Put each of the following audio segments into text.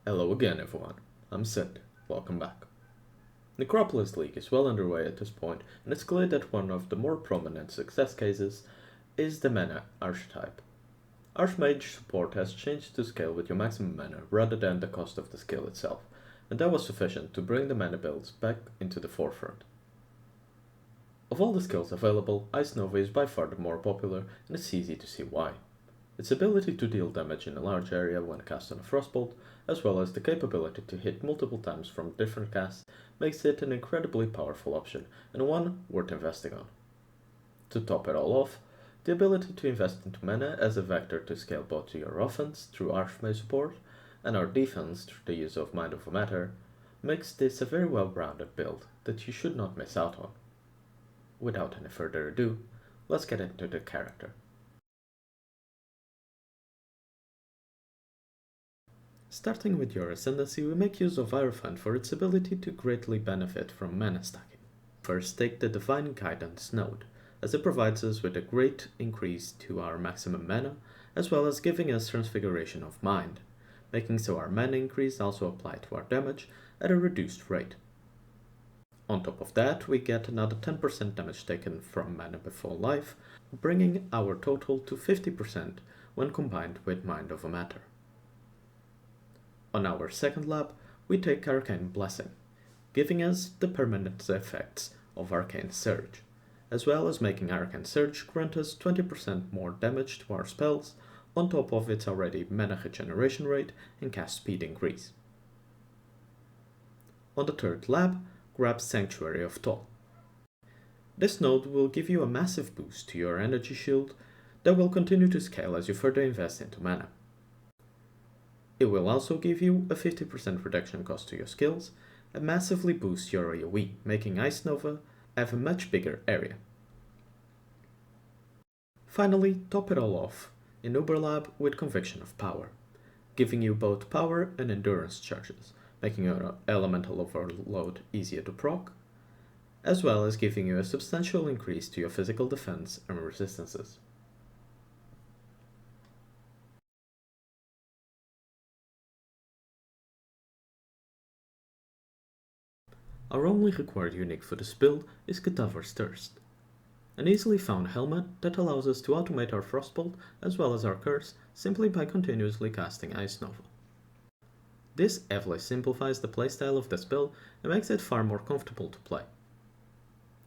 Hello again everyone, I'm Sid, welcome back. Necropolis League is well underway at this point, and it's clear that one of the more prominent success cases is the mana archetype. Archmage support has changed to scale with your maximum mana rather than the cost of the skill itself, and that was sufficient to bring the mana builds back into the forefront. Of all the skills available, Ice Nova is by far the more popular, and it's easy to see why. Its ability to deal damage in a large area when cast on a Frostbolt, as well as the capability to hit multiple times from different casts, makes it an incredibly powerful option, and one worth investing on. To top it all off, the ability to invest into mana as a vector to scale both your offense through Archmage support, and our defense through the use of Mind Over Matter, makes this a very well-rounded build that you should not miss out on. Without any further ado, let's get into the character. Starting with your Ascendancy, we make use of Hierophant for its ability to greatly benefit from mana stacking. First, take the Divine Guidance node, as it provides us with a great increase to our maximum mana, as well as giving us Transfiguration of Mind, making so our mana increase also apply to our damage at a reduced rate. On top of that, we get another 10% damage taken from Mana Before Life, bringing our total to 50% when combined with Mind Over Matter. On our second lab, we take Arcane Blessing, giving us the permanent effects of Arcane Surge, as well as making Arcane Surge grant us 20% more damage to our spells, on top of its already mana regeneration rate and cast speed increase. On the third lab, grab Sanctuary of Tol. This node will give you a massive boost to your energy shield that will continue to scale as you further invest into mana. It will also give you a 50% reduction cost to your skills and massively boost your AoE, making Ice Nova have a much bigger area. Finally, top it all off in Uberlab with Conviction of Power, giving you both power and endurance charges, making your elemental overload easier to proc, as well as giving you a substantial increase to your physical defense and resistances. Our only required unique for this build is Cadaver's Thirst, an easily found helmet that allows us to automate our Frostbolt as well as our Curse simply by continuously casting Ice Nova. This heavily simplifies the playstyle of this build and makes it far more comfortable to play.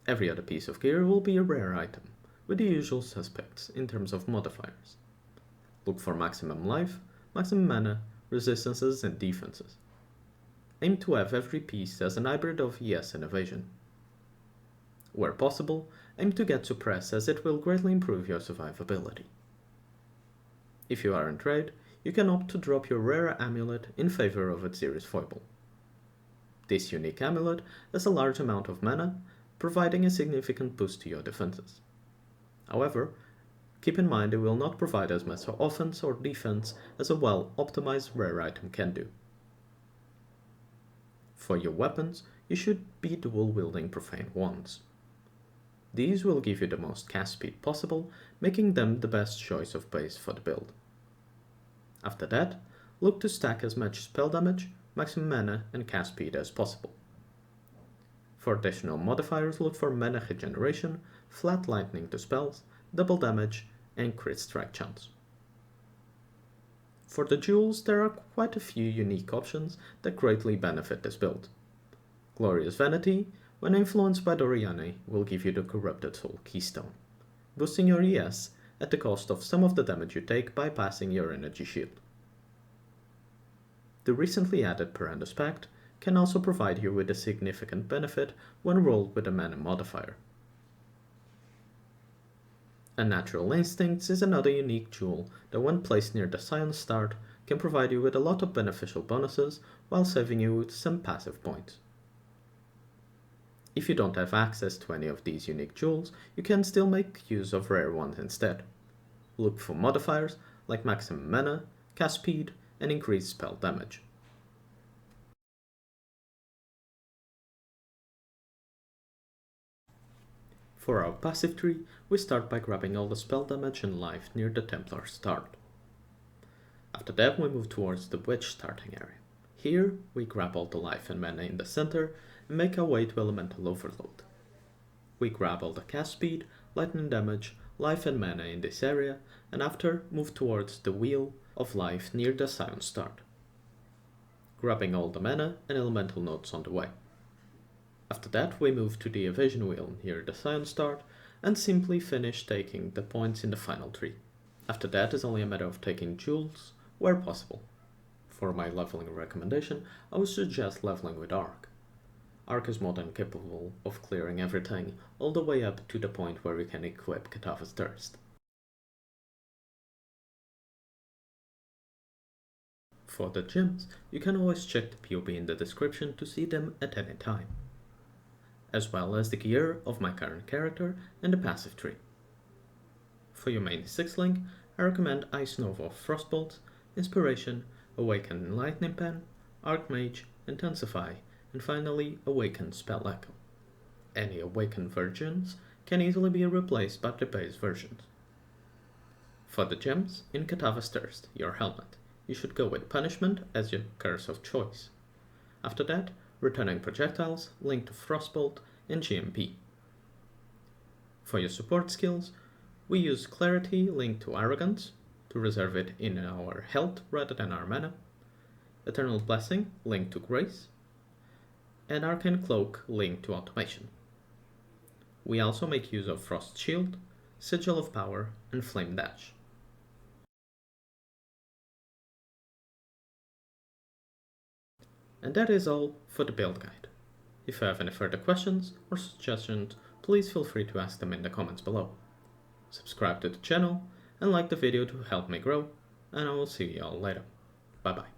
Every other piece of gear will be a rare item, with the usual suspects in terms of modifiers. Look for maximum life, maximum mana, resistances and defenses. Aim to have every piece as an hybrid of ES and evasion. Where possible, aim to get suppress as it will greatly improve your survivability. If you are in trade, you can opt to drop your rare amulet in favor of its Series Foible. This unique amulet has a large amount of mana, providing a significant boost to your defenses. However, keep in mind it will not provide as much offense or defense as a well-optimized rare item can do. For your weapons, you should be dual-wielding Profane Wands. These will give you the most cast speed possible, making them the best choice of base for the build. After that, look to stack as much spell damage, maximum mana and cast speed as possible. For additional modifiers, look for mana regeneration, flat lightning to spells, double damage and crit strike chance. For the jewels, there are quite a few unique options that greatly benefit this build. Glorious Vanity, when influenced by Doriani, will give you the Corrupted Soul Keystone, boosting your ES at the cost of some of the damage you take bypassing your energy shield. The recently added Perandus Pact can also provide you with a significant benefit when rolled with a mana modifier. Unnatural Instincts is another unique jewel that when placed near the Science start can provide you with a lot of beneficial bonuses while saving you some passive points. If you don't have access to any of these unique jewels, you can still make use of rare ones instead. Look for modifiers like maximum mana, cast speed, and increased spell damage. For our passive tree, we start by grabbing all the spell damage and life near the Templar start. After that we move towards the Witch starting area, Here, we grab all the life and mana in the center and make our way to Elemental Overload. We grab all the cast speed, lightning damage, life and mana in this area, and after move towards the Wheel of Life near the Scion Start, grabbing all the mana and elemental nodes on the way. After that, we move to the Evasion Wheel near the Scion Start and simply finish taking the points in the final tree. After that is only a matter of taking jewels where possible. For my leveling recommendation, I would suggest leveling with Arc. Arc is more than capable of clearing everything all the way up to the point where you can equip Kitava's Thirst. For the gems, you can always check the POE in the description to see them at any time, as well as the gear of my current character and the passive tree. For your main 6 link, I recommend Ice Nova of Frostbolt, Inspiration, Awaken Lightning Pen, Archmage, Intensify, and finally Awaken Spell Echo. Any Awakened versions can easily be replaced by the base versions. For the gems, in Kitava's Thirst, your helmet, you should go with Punishment as your curse of choice. After that, Returning Projectiles, Link to Frostbolt, and GMP. For your support skills, we use Clarity linked to Arrogance, to reserve it in our health rather than our mana, Eternal Blessing linked to Grace, and Arcane Cloak linked to Automation. We also make use of Frost Shield, Sigil of Power, and Flame Dash. And that is all for the build guide. If you have any further questions or suggestions, please feel free to ask them in the comments below. Subscribe to the channel and like the video to help me grow, and I will see you all later. Bye bye.